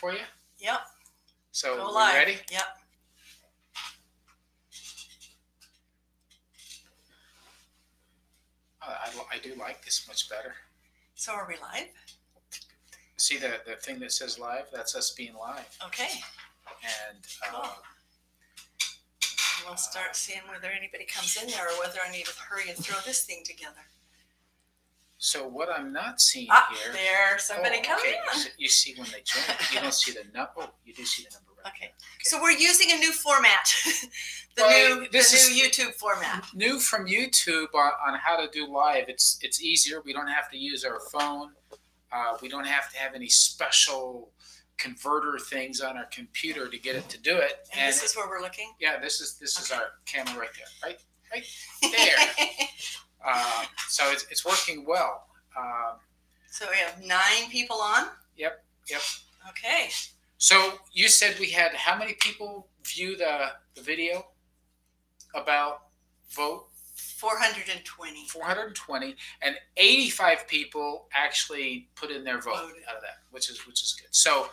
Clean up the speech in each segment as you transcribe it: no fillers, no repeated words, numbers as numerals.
for you? Yep. So Go we live. ready? Yep. I do like this much better. So are we live? See the thing that says live? That's us being live. Okay. And Cool. We'll start seeing whether anybody comes in there or whether I need to hurry and throw this thing together. So what I'm not seeing here. There's somebody coming in. So you see when they join. You don't see the number. Oh, you do see the number right Okay. So we're using a new format. the new YouTube format. New from YouTube on how to do live. It's easier. We don't have to use our phone. We don't have to have any special converter things on our computer to get it to do it. And this is where we're looking? Yeah, this is our camera right there. Right there. So it's working well. So we have 9 people on? Yep. Okay. So you said we had how many people view the video about vote? 420. 420, and 85 people actually put in their vote out of that, which is good. So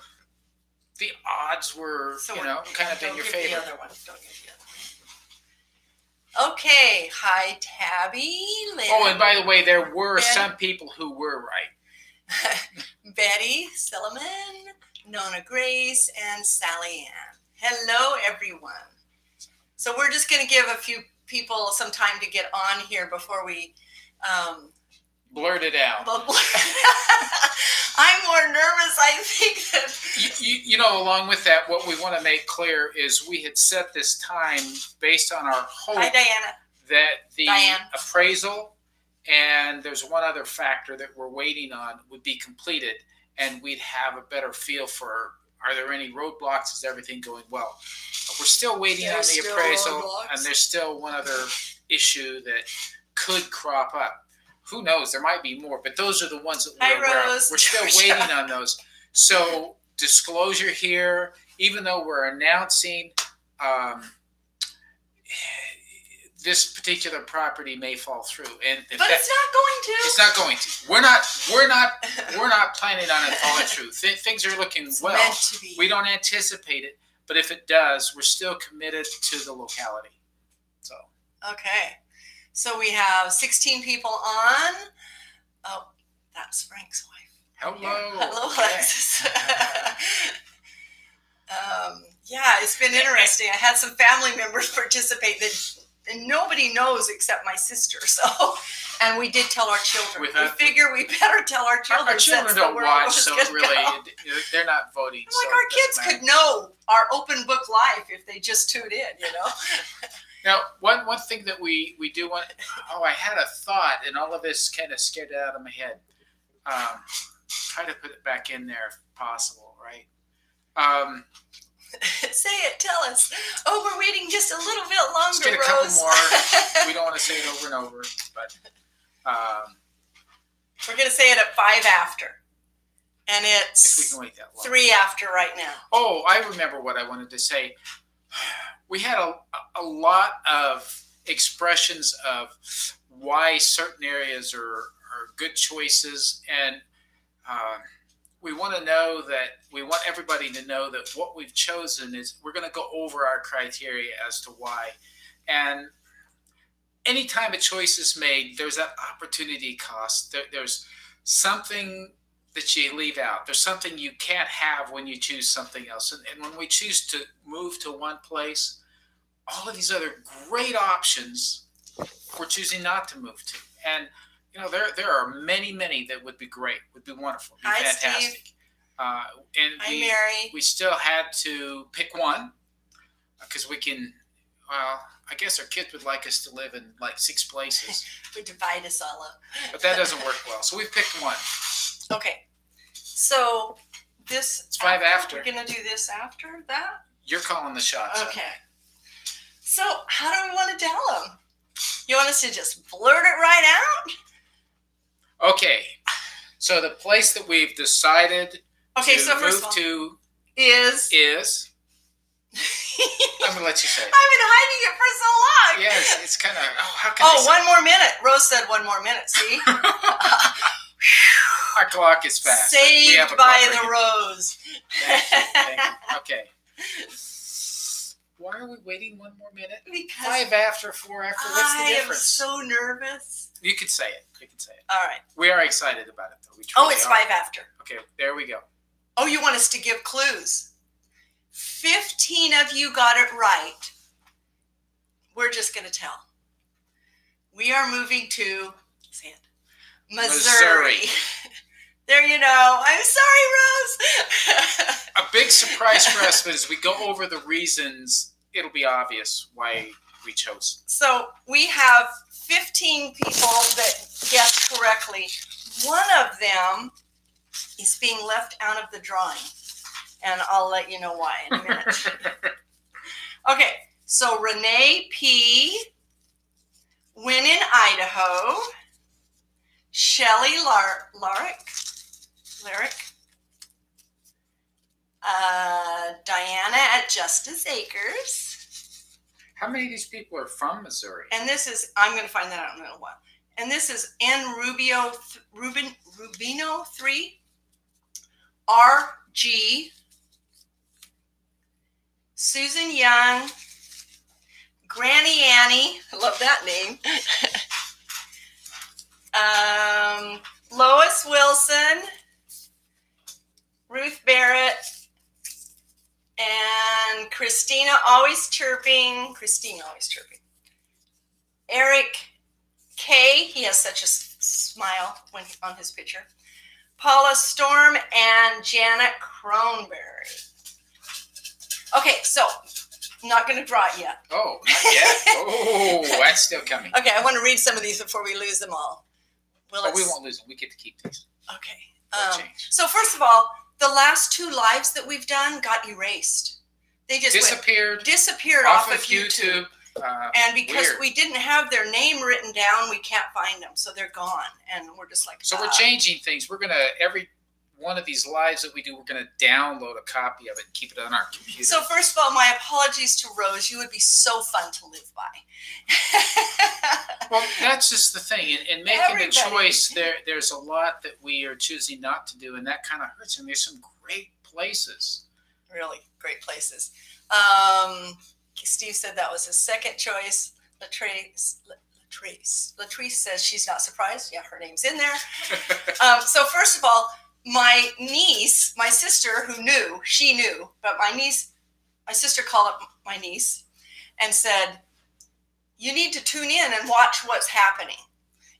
the odds were, kind of in your favor. Don't give the other one. Okay. Hi, Tabby. Lynn, oh, and by the way, there were some people who were right. Betty, Silliman, Nona Grace, and Sally Ann. Hello, everyone. So we're just going to give a few people some time to get on here before we blurt it out. I'm more nervous, I think. That along with that, what we want to make clear is we had set this time based on our hope Hi, Diana. that the appraisal and there's one other factor that we're waiting on would be completed, and we'd have a better feel for, are there any roadblocks? Is everything going well? We're still waiting on the appraisal, and there's still one other issue that could crop up. Who knows? There might be more, but those are the ones that we're aware of. We're still waiting on those. So disclosure here, even though we're announcing this particular property may fall through, but it's not going to. It's not going to. We're not planning on it falling through. Things are looking well. Meant to be. We don't anticipate it, but if it does, we're still committed to the locality. So okay, so we have 16 people on. Oh, that's Frank's wife. Hello, Alexis. Yeah, it's been interesting. I had some family members participate and nobody knows except my sister. So, and we did tell our children. We figure we better tell our children. Our children don't watch, so really, they're not voting. Like our kids could know our open book life if they just tuned in, Now, one thing that we do want. Oh, I had a thought, and all of this kind of scared it out of my head. Try to put it back in there if possible, right? Say it. Tell us. Oh, we're waiting just a little bit longer, Let's get a couple more. We don't want to say it over and over, but we're going to say it at 5 after, and it's if we can wait that long. 3 after right now. Oh, I remember what I wanted to say. We had a lot of expressions of why certain areas are good choices, and we want everybody to know that what we've chosen is we're going to go over our criteria as to why. And anytime a choice is made, there's that opportunity cost. There's something that you leave out. There's something you can't have when you choose something else. And when we choose to move to one place, all of these other great options we're choosing not to move to. And there are many that would be great, would be wonderful, would be fantastic. Steve. And Mary. We still had to pick one because we can. Well, I guess our kids would like us to live in like 6 places. Would divide us all up. But that doesn't work well, so we picked one. Okay, so it's 5 after. We're gonna do this after that. You're calling the shots. Okay. So how do we want to tell them? You want us to just blurt it right out? Okay, so the place that we've decided to move to is. I'm going to let you say it. I've been hiding it for so long. Yes, it's kind of, how can I say one more minute. Rose said 1 more minute, see? Our clock is fast. Saved by the rose. Thank you. Okay. Why are we waiting one more minute? Because 5 after, 4 after. What's the difference? I am so nervous. You can say it. You can say it. All right. We are excited about it, though. It's 5 after. Okay, there we go. Oh, you want us to give clues? 15 of you got it right. We're just going to tell. We are moving to, say it, Missouri. There you know. I'm sorry, Rose. A big surprise for us, but as we go over the reasons, it'll be obvious why we chose. So we have 15 people that guessed correctly. One of them is being left out of the drawing, and I'll let you know why in a minute. Okay, so Renee P. Win in Idaho. Shelly Lyric. Diana at Justice Acres. How many of these people are from Missouri? And this is, I'm going to find that out in a little while. And this is N. Rubino 3. RG. Susan Young. Granny Annie. I love that name. Lois Wilson. Ruth Barrett. And Christina always chirping. Eric K. He has such a smile on his picture. Paula Storm and Janet Cronberry. Okay, so I'm not going to draw it yet. Oh, not yet. Oh, that's still coming. Okay, I want to read some of these before we lose them all. We won't lose them. We get to keep these. Okay. So first of all, the last 2 lives that we've done got erased. They just disappeared off of YouTube. And because we didn't have their name written down, we can't find them. So they're gone. And we're just like, so we're changing things. We're going to, every one of these lives that we do, we're going to download a copy of it and keep it on our computer. So first of all, my apologies to Rose. You would be so fun to live by. Well, that's just the thing. In making a choice, there's a lot that we are choosing not to do, and that kind of hurts. And there's some great places. Really great places. Steve said that was his second choice. Latrice says she's not surprised. Yeah, her name's in there. So first of all, my niece, my sister she knew, but my sister called up my niece and said, you need to tune in and watch what's happening.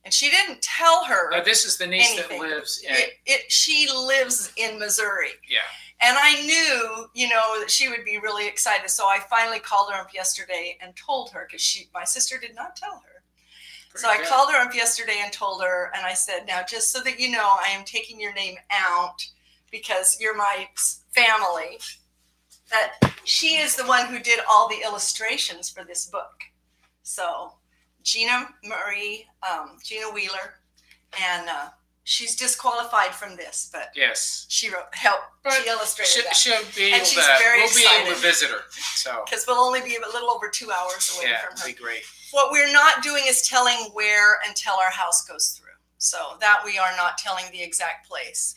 And she didn't tell her. Now, this is the niece anything. That lives she lives in Missouri. Yeah. And I knew, that she would be really excited. So I finally called her up yesterday and told her, because my sister did not tell her. I called her up yesterday and told her, and I said, now, just so that you know, I am taking your name out because you're my family. That she is the one who did all the illustrations for this book. So Gina Wheeler, and she's disqualified from this, but yes, she illustrated that. She'll be able we'll be able to visit her. So because we'll only be a little over 2 hours away from her. Yeah, it'll be great. What we're not doing is telling where until our house goes through. So that we are not telling the exact place.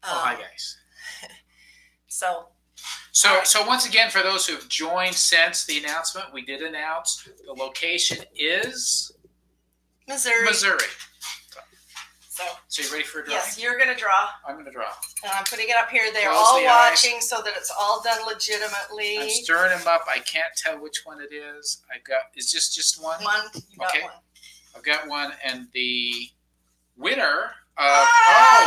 Hi guys. So once again, for those who've joined since the announcement, we did announce the location is Missouri. So you ready for a drawing? Yes, you're going to draw. I'm going to draw. And I'm putting it up here. They're all watching so that it's all done legitimately. I'm stirring them up. I can't tell which one it is. Is this just one? One. You got one. I've got one. And the winner of,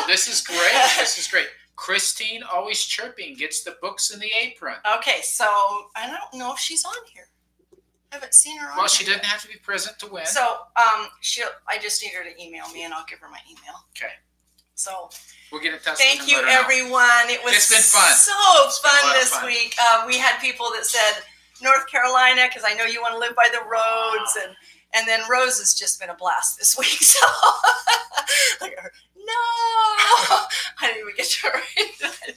this is great. Christine, always chirping, gets the books in the apron. Okay, so I don't know if she's on here. I haven't seen her on Well, she doesn't have to be present to win. So I just need her to email me, and I'll give her my email. Okay. So we'll get in touch thank you, everyone. It's been fun. So fun this week. We had people that said North Carolina, because I know you want to live by the roads, and then Rose has just been a blast this week. So no, I didn't even get to read that.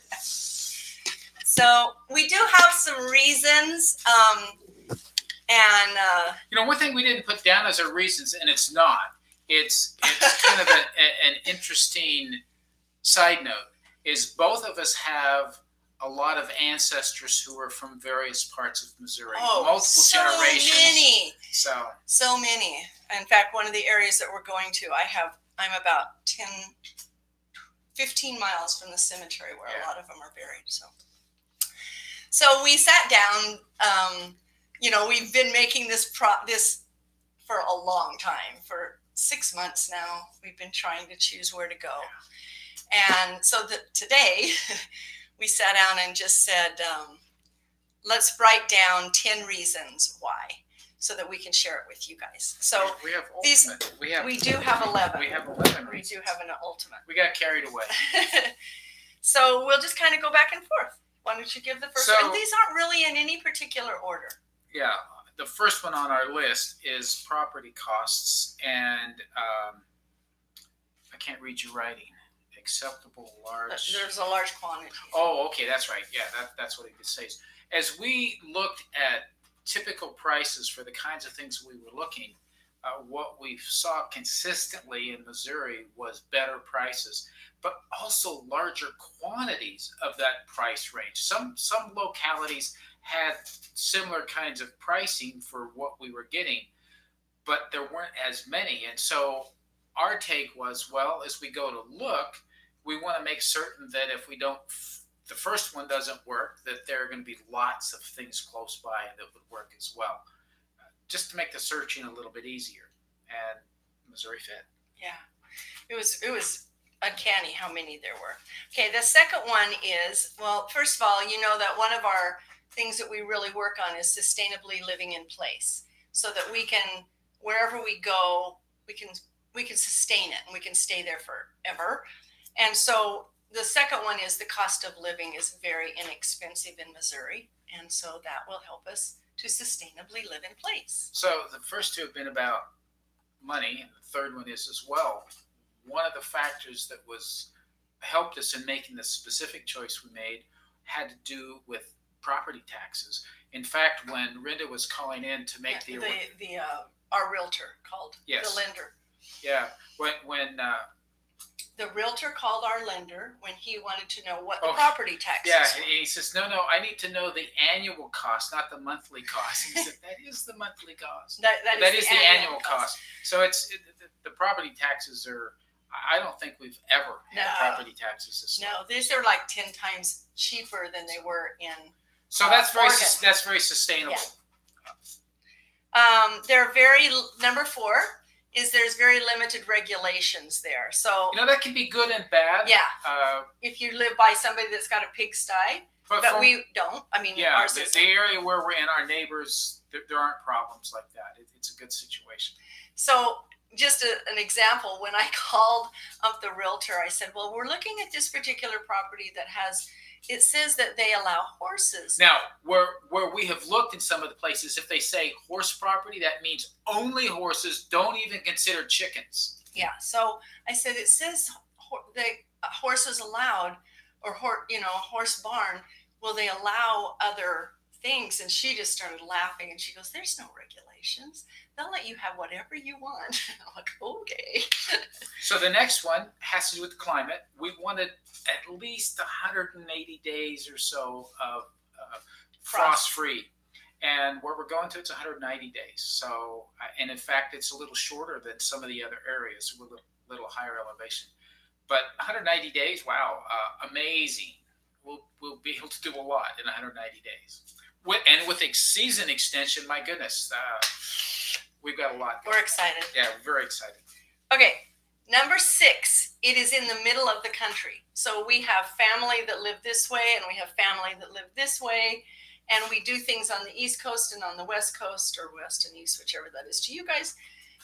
So we do have some reasons. And one thing we didn't put down as our reasons, and it's not, it's kind of an interesting side note. Is both of us have a lot of ancestors who are from various parts of Missouri, multiple generations. So many. In fact, one of the areas that we're going to, I'm about 15 miles from the cemetery where a lot of them are buried. So we sat down. We've been making this for a long time. For 6 months now, we've been trying to choose where to go. And so today we sat down and just said, let's write down 10 reasons why, so that we can share it with you guys. So we have ultimate. We do have 11. We have 11 reasons. We do have an ultimate. We got carried away. So we'll just kind of go back and forth. Why don't you give the first one? These aren't really in any particular order. Yeah. The first one on our list is property costs, and I can't read your writing. Acceptable large. There's a large quantity. Oh, okay, that's right. Yeah, that's what it says. As we looked at typical prices for the kinds of things we were looking, what we saw consistently in Missouri was better prices, but also larger quantities of that price range. Some localities had similar kinds of pricing for what we were getting, but there weren't as many. And so our take was, well, as we go to look, we want to make certain that if the first one doesn't work, that there are going to be lots of things close by that would work as well, just to make the searching a little bit easier. And Missouri fit. Yeah, it was uncanny how many there were. Okay, the second one is, well, first of all, you know that one of our things that we really work on is sustainably living in place, so that we can, wherever we go, we can sustain it and we can stay there forever. And so the second one is the cost of living is very inexpensive in Missouri, and so that will help us to sustainably live in place. So the first two have been about money, and the third one is as well. One of the factors that helped us in making the specific choice we made had to do with property taxes. In fact, when Rhenda was calling in to make our realtor called. Yes. The lender. Yeah, when the realtor called our lender when he wanted to know what the property taxes were. Yeah, he says, no, I need to know the annual cost, not the monthly cost. He said, that is the monthly cost. That is the annual cost. So the property taxes are, I don't think we've ever had property taxes this low. No, these are like 10 times cheaper than they were in So that's very sustainable. Yeah. Number 4 is there's very limited regulations there. So that can be good and bad. Yeah. If you live by somebody that's got a pigsty, but we don't. I mean, yeah, the area where we're in, our neighbors, there aren't problems like that. It's a good situation. So just an example, when I called up the realtor, I said, well, we're looking at this particular property that it says that they allow horses. Now, where we have looked in some of the places, if they say horse property, that means only horses, don't even consider chickens. Yeah, so I said, it says horses allowed, or horse barn, will they allow other things? And she just started laughing, and she goes, there's no regulations. They'll let you have whatever you want. I'm like, okay. So the next one has to do with the climate. We wanted at least 180 days or so of frost-free. And where we're going to, it's 190 days. So, and in fact, it's a little shorter than some of the other areas with a little higher elevation. But 190 days, wow, amazing. We'll be able to do a lot in 190 days. And with a season extension, my goodness, we've got a lot. We're excited. Yeah, we're very excited. Okay, number 6, it is in the middle of the country. So we have family that live this way, and we have family that live this way. And we do things on the East Coast and on the West Coast, or West and East, whichever that is to you guys.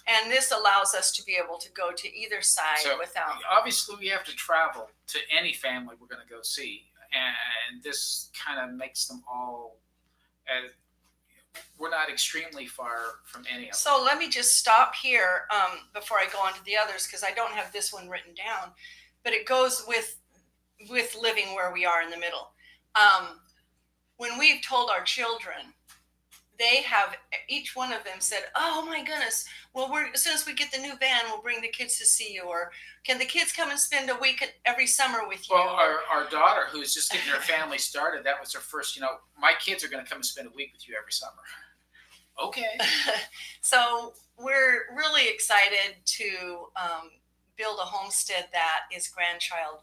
And this allows us to be able to go to either side without. Obviously, we have to travel to any family we're going to go see. And this kind of makes them all, we're not extremely far from any of them. So let me just stop here before I go on to the others, because I don't have this one written down. But it goes with living where we are in the middle. When we've told our children they have, each one of them said, oh my goodness, well, as soon as we get the new van, we'll bring the kids to see you. Or can the kids come and spend a week every summer with you? Well, our daughter, who's just getting her family started, that was her first, my kids are going to come and spend a week with you every summer. Okay. So we're really excited to build a homestead that is grandchild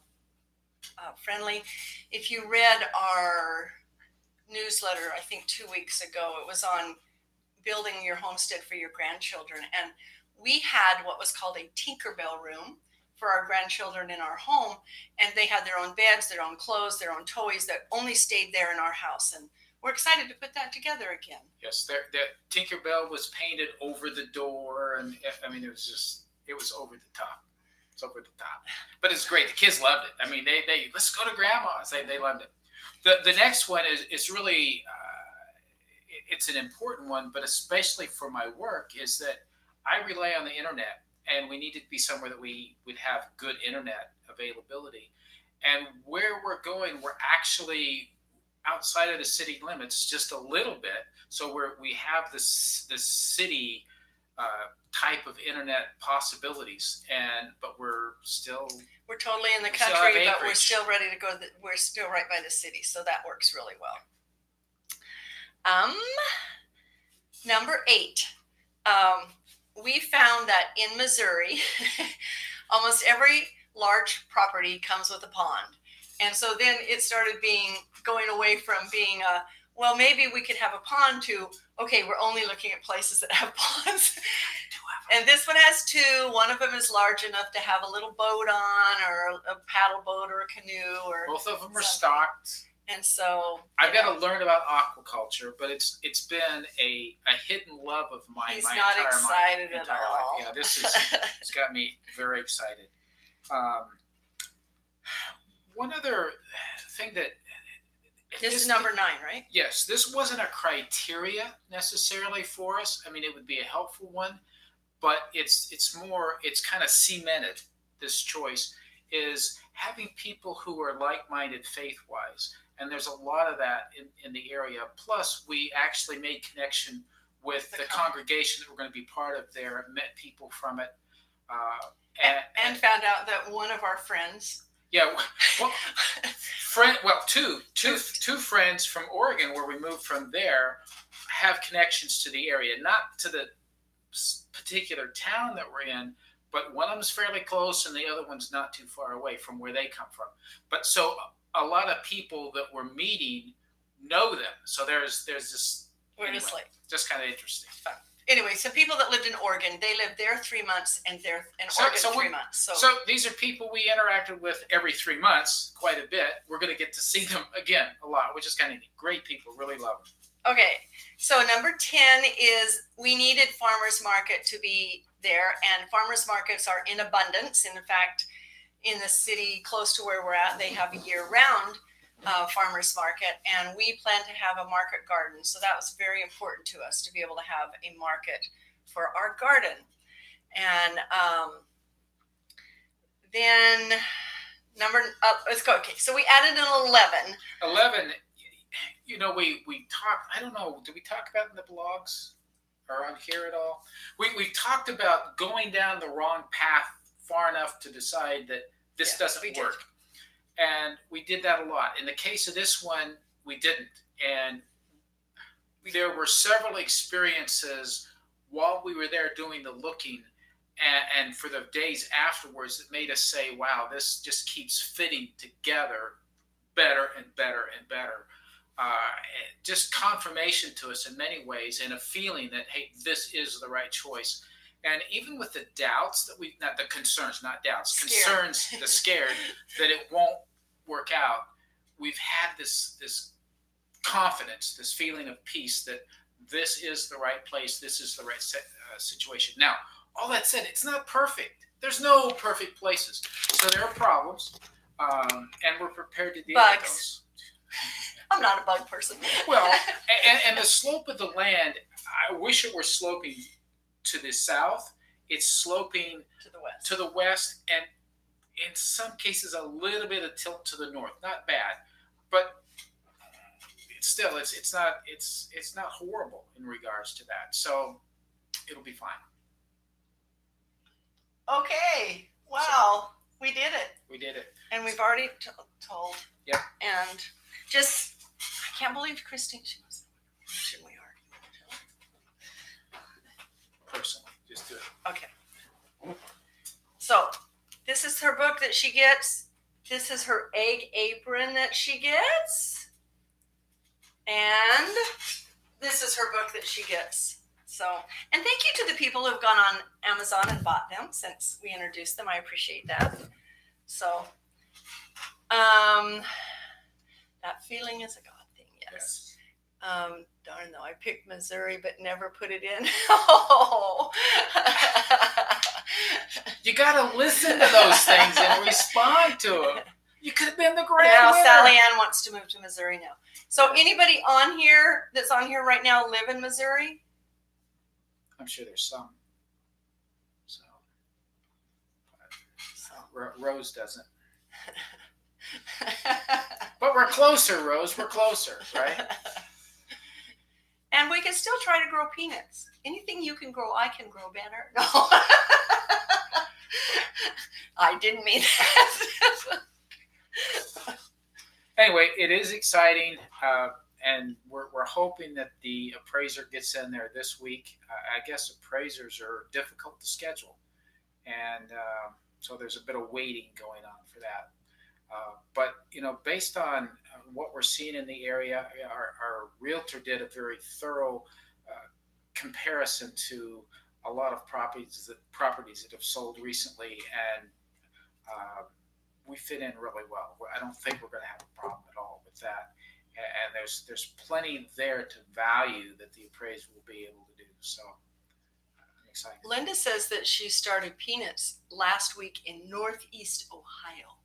friendly. If you read our newsletter, I think 2 weeks ago, it was on building your homestead for your grandchildren, and we had what was called a Tinkerbell room for our grandchildren in our home, and they had their own beds, their own clothes, their own toys that only stayed there in our house, and we're excited to put that together again. Yes, the Tinkerbell was painted over the door, and I mean, it was over the top. It's over the top, but it's great. The kids loved it. I mean, they let's go to grandma's. They loved it. The next one is really, it's an important one, but especially for my work, is that I rely on the internet, and we need to be somewhere that we would have good internet availability. And where we're going, we're actually outside of the city limits just a little bit. So we have the city type of internet possibilities, but we're totally in the country, but we're still ready to go. We're still right by the city, so that works really well. Number 8, we found that in Missouri, almost every large property comes with a pond, and so then it started going away from being well, maybe we could have a pond to, okay, we're only looking at places that have ponds. And this one has 2. One of them is large enough to have a little boat on, or a paddle boat, or a canoe, or both of them are stocked. And so I've got to learn about aquaculture, but it's been a hidden love of mine. He's not excited at all. Yeah, it's got me very excited. One other thing that this is number 9, right? Yes, this wasn't a criteria necessarily for us. I mean, it would be a helpful one, but it's kind of cemented. This choice is having people who are like-minded faith-wise, and there's a lot of that in the area. Plus, we actually made connection with the congregation that we're going to be part of there, met people from it, and found out that one of our friends. Yeah, well, two friends from Oregon, where we moved from there, have connections to the area, not to the particular town that we're in, but one of them's fairly close and the other one's not too far away from where they come from. But so a lot of people that we're meeting know them. So there's this. Just kind of interesting. Anyway, some people that lived in Oregon, they lived there 3 months, and they're in Oregon 3 months. So these are people we interacted with every 3 months, quite a bit. We're going to get to see them again a lot, which is kind of neat. Great people, really love them. Okay, so number 10 is we needed farmers market to be there, and farmers markets are in abundance. In fact, in the city close to where we're at, they have a year-round farmers market, and we plan to have a market garden. So that was very important to us to be able to have a market for our garden. And then let's go. Okay, so we added an 11. 11. We talked. I don't know. Did we talk about it in the blogs or on here at all? We talked about going down the wrong path far enough to decide that this doesn't work. And we did that a lot. In the case of this one, we didn't. And there were several experiences while we were there doing the looking and for the days afterwards that made us say, wow, this just keeps fitting together better and better and better. Just confirmation to us in many ways, and a feeling that, hey, this is the right choice. And even with the doubts that not the concerns, not doubts, concerns, the scared that it won't work out, we've had this confidence, this feeling of peace that this is the right place, this is the right situation. Now, all that said, it's not perfect. There's no perfect places. So there are problems, and we're prepared to deal with those. I'm not a bug person. Well, and the slope of the land, I wish it were sloping to the south. It's sloping to the west, and in some cases a little bit of tilt to the north. Not bad, but still, it's not horrible in regards to that. So it'll be fine. Okay. Wow. We did it. We did it. And we've already told. Yep. And just, I can't believe Christine, she was, should we already? Personally, just do it. Okay. So, this is her book that she gets. This is her egg apron that she gets. And this is her book that she gets. So, and thank you to the people who've gone on Amazon and bought them since we introduced them. I appreciate that. So, that feeling is a God thing, yes. Darn though, I picked Missouri but never put it in. Oh. You got to listen to those things and respond to them. You could have been the grand winner. Sally Ann wants to move to Missouri now. So anybody on here that's on here right now live in Missouri? I'm sure there's some. So Rose doesn't. But we're closer, Rose. We're closer, right? And we can still try to grow peanuts. Anything you can grow, I can grow better. No. I didn't mean that. Anyway, it is exciting, and we're hoping that the appraiser gets in there this week. I guess appraisers are difficult to schedule, and so there's a bit of waiting going on for that. But, based on what we're seeing in the area, our realtor did a very thorough comparison to a lot of properties that have sold recently, and we fit in really well. I don't think we're going to have a problem at all with that. And there's plenty there to value that the appraiser will be able to do. So I'm excited. Linda says that she started peanuts last week in Northeast Ohio.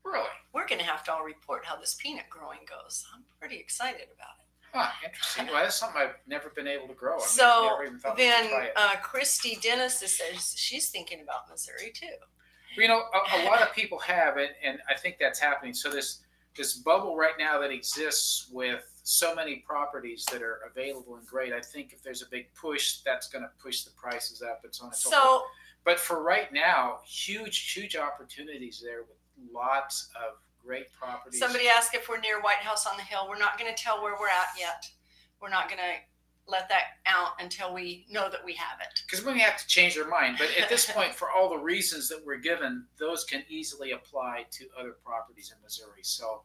Really? We're going to have to all report how this peanut growing goes. I'm pretty excited about it. Huh, interesting. Well, that's something I've never been able to grow. So then Christy Dennis says she's thinking about Missouri too. A lot of people have, and I think that's happening. So this bubble right now that exists with so many properties that are available and great, I think if there's a big push, that's going to push the prices up. It's on its own. But for right now, huge opportunities there with lots of great properties. Somebody asked if we're near White House on the Hill. We're not going to tell where we're at yet. We're not going to let that out until we know that we have it. Because we may have to change our mind. But at this point, for all the reasons that we're given, those can easily apply to other properties in Missouri. So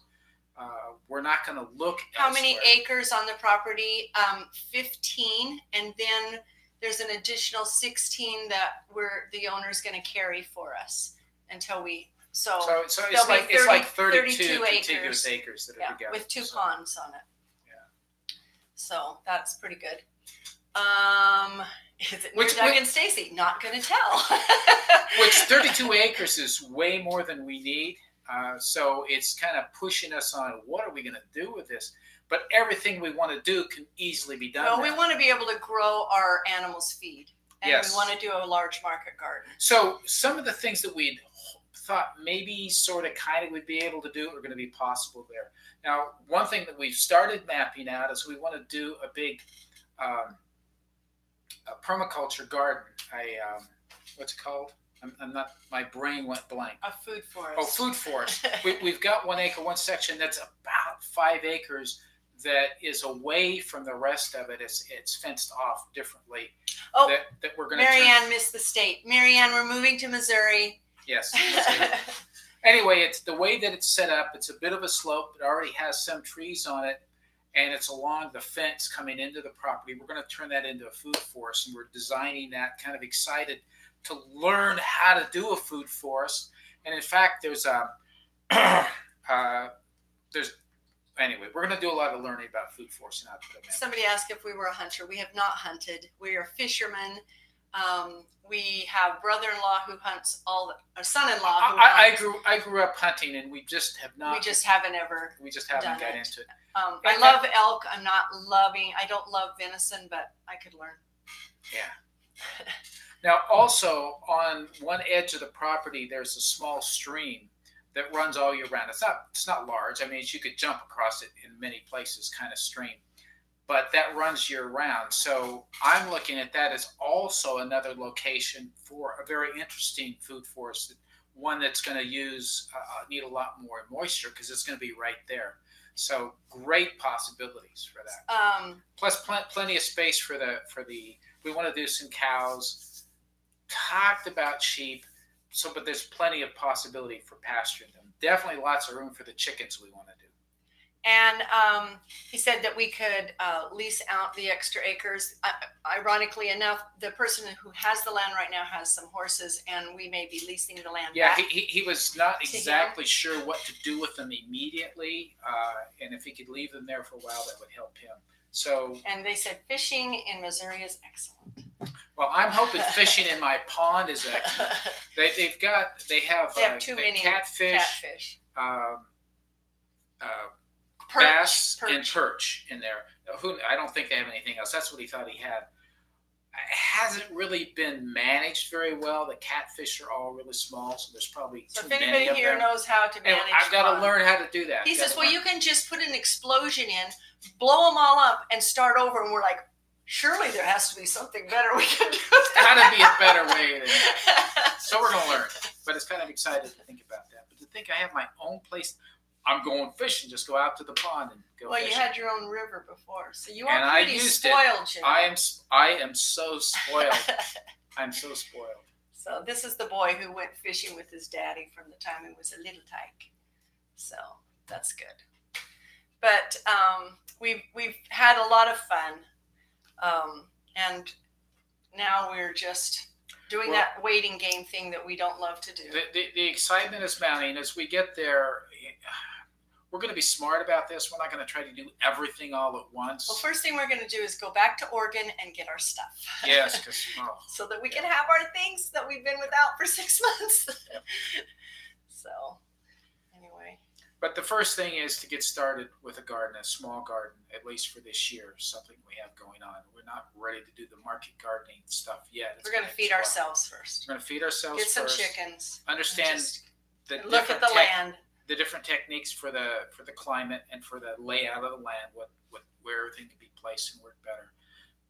we're not going to look How elsewhere. many acres on the property? 15. And then there's an additional 16 that the owner's going to carry for us until we... So it's like 32 contiguous acres that are together. With 2 ponds on it. Yeah. So that's pretty good. Is it near Doug and Stacy? Not going to tell. Which 32 acres is way more than we need. So it's kind of pushing us on what are we going to do with this? But everything we want to do can easily be done. Well, we want to be able to grow our animals' feed. And yes. We want to do a large market garden. So some of the things that we'd thought maybe sort of kind of would be able to do are going to be possible there. Now, one thing that we've started mapping out is we want to do a big a permaculture garden. What's it called? I'm not. My brain went blank. A food forest. Oh, food forest. We've got 1 acre, one section that's about 5 acres that is away from the rest of it. It's fenced off differently. Oh, that we're going to. Marianne missed the state. Marianne, we're moving to Missouri. Yes. Anyway, it's the way that it's set up. It's a bit of a slope. It already has some trees on it, and it's along the fence coming into the property. We're going to turn that into a food forest, and we're designing that. Kind of excited to learn how to do a food forest. And in fact, anyway, we're going to do a lot of learning about food forests. Somebody asked if we were a hunter. We have not hunted. We are fishermen. We have brother-in-law who hunts son-in-law who hunts. I grew up hunting, and we just have not. We just haven't got into it. I love elk. I don't love venison, but I could learn. Yeah. Now, also on one edge of the property, there's a small stream that runs all year round. It's not large. I mean, you could jump across it in many places, kind of stream, but that runs year round. So I'm looking at that as also another location for a very interesting food forest, one that's going to need a lot more moisture because it's going to be right there. So great possibilities for that. Plus plenty of space for the. We want to do some cows. Talked about sheep. So, but there's plenty of possibility for pasturing them. Definitely lots of room for the chickens we want to do. And he said that we could lease out the extra acres. Ironically enough, the person who has the land right now has some horses, and we may be leasing the land back. He was not exactly sure what to do with them immediately, and if he could leave them there for a while, that would help him. So. And they said fishing in Missouri is excellent. Well, I'm hoping fishing in my pond is excellent. They have too many catfish. Bass and perch in there. I don't think they have anything else. That's what he thought he had. It hasn't really been managed very well. The catfish are all really small, so there's probably too many of them. If anybody here knows how to manage, I've got to learn how to do that. He says, well, you can just put an explosion in, blow them all up, and start over. And we're like, surely there has to be something better we can do. Got to be a better way than that. So we're going to learn. But it's kind of excited to think about that. But to think I have my own place. I'm going fishing. Just go out to the pond and go fishing. You had your own river before, so you are pretty spoiled, Jim. I am so spoiled. I'm so spoiled. So this is the boy who went fishing with his daddy from the time he was a little tyke. So that's good. But we've had a lot of fun, and now we're just doing that waiting game thing that we don't love to do. The excitement is mounting as we get there. We're going to be smart about this. We're not going to try to do everything all at once. Well, first thing we're going to do is go back to Oregon and get our stuff. Yes, because so that we can have our things that we've been without for 6 months. Yep. So, anyway. But the first thing is to get started with a garden, a small garden, at least for this year, something we have going on. We're not ready to do the market gardening stuff yet. We're going to feed ourselves first. We're going to feed ourselves first. Get some chickens. Understand look at the land. The different techniques for the climate and for the layout of the land, where everything can be placed and work better.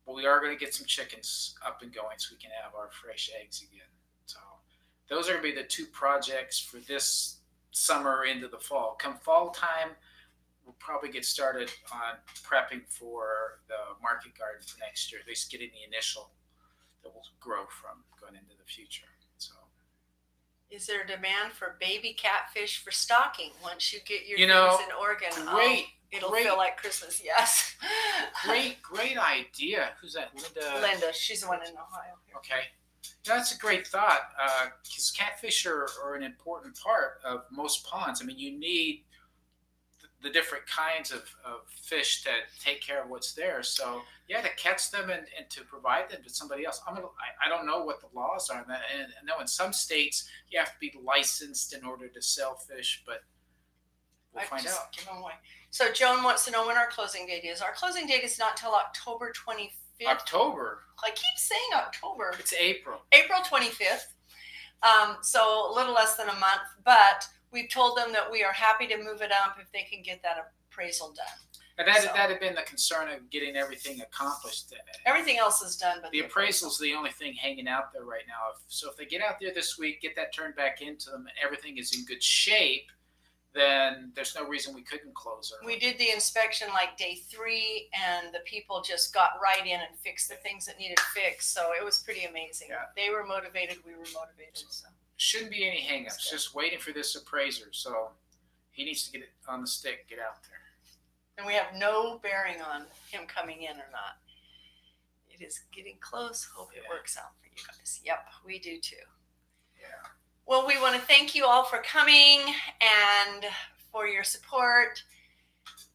But we are going to get some chickens up and going so we can have our fresh eggs again. So those are going to be the two projects for this summer into the fall. Come fall time, we'll probably get started on prepping for the market garden for next year, at least getting the initial that will grow from going into the future. So. Is there a demand for baby catfish for stocking once you get your things in Oregon? It'll feel like Christmas. Yes. Great idea. Who's that? Linda. She's the one in Ohio. Okay. That's a great thought because catfish are an important part of most ponds. I mean, you need the different kinds of fish to take care of what's there. So, to catch them and to provide them to somebody else. I don't know what the laws are. And I know in some states you have to be licensed in order to sell fish, but we'll find out. Give them away. So, Joan wants to know when our closing date is. Our closing date is not till October 25th. October? I keep saying October. It's April. April 25th. So, a little less than a month, but we've told them that we are happy to move it up if they can get that appraisal done. And that had been the concern of getting everything accomplished. Everything else is done. But the appraisal is the only thing hanging out there right now. So if they get out there this week, get that turned back into them, and everything is in good shape, then there's no reason we couldn't close early. We did the inspection like day 3, and the people just got right in and fixed the things that needed fixed. So it was pretty amazing. Yeah. They were motivated. We were motivated. So. Shouldn't be any hang-ups. Just waiting for this appraiser. So he needs to get it on the stick, get out there. And we have no bearing on him coming in or not. It is getting close. Hope it works out for you guys. Yep, we do too. Yeah. Well, we want to thank you all for coming and for your support.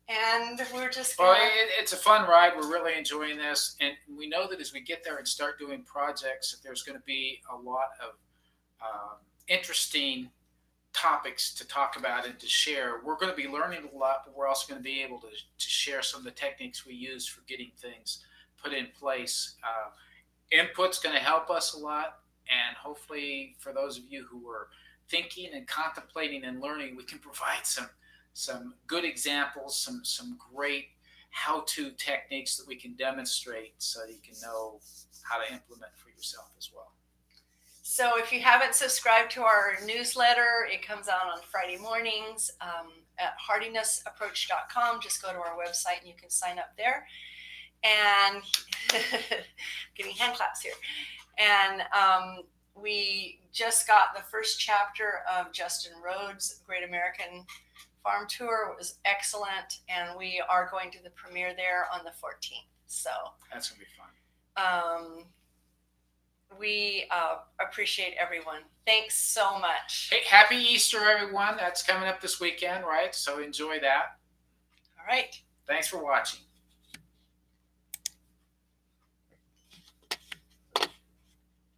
And we're just going it's a fun ride. We're really enjoying this. And we know that as we get there and start doing projects, that there's going to be a lot of interesting topics to talk about and to share. We're going to be learning a lot, but we're also going to be able to share some of the techniques we use for getting things put in place. Input's going to help us a lot, and hopefully for those of you who were thinking and contemplating and learning, we can provide some good examples, some great how-to techniques that we can demonstrate so that you can know how to implement for yourself as well. So if you haven't subscribed to our newsletter, it comes out on Friday mornings at heartinessapproach.com. Just go to our website and you can sign up there. And getting hand claps here. And we just got the first chapter of Justin Rhodes' Great American Farm Tour. It was excellent, and we are going to the premiere there on the 14th. So that's gonna be fun. We appreciate everyone. Thanks so much. Hey, happy Easter, everyone. That's coming up this weekend, right? So enjoy that. All right. Thanks for watching.